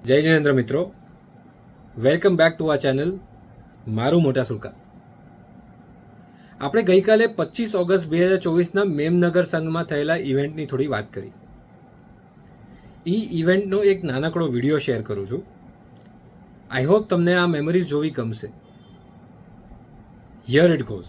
જય જિનેન્દ્ર મિત્રો, welcome back to આ ચેનલ મારું મોટા સુરકા. આપણે ગઈકાલે 25 ઓગસ્ટ 2024ના મેમનગર સંઘમાં થયેલા ઇવેન્ટની થોડી વાત કરી. ઇવેન્ટનો એક નાનકડો વિડીયો શેર કરું છું. આઈ હોપ તમને આ મેમરીઝ જોવી ગમશે. Here it goes.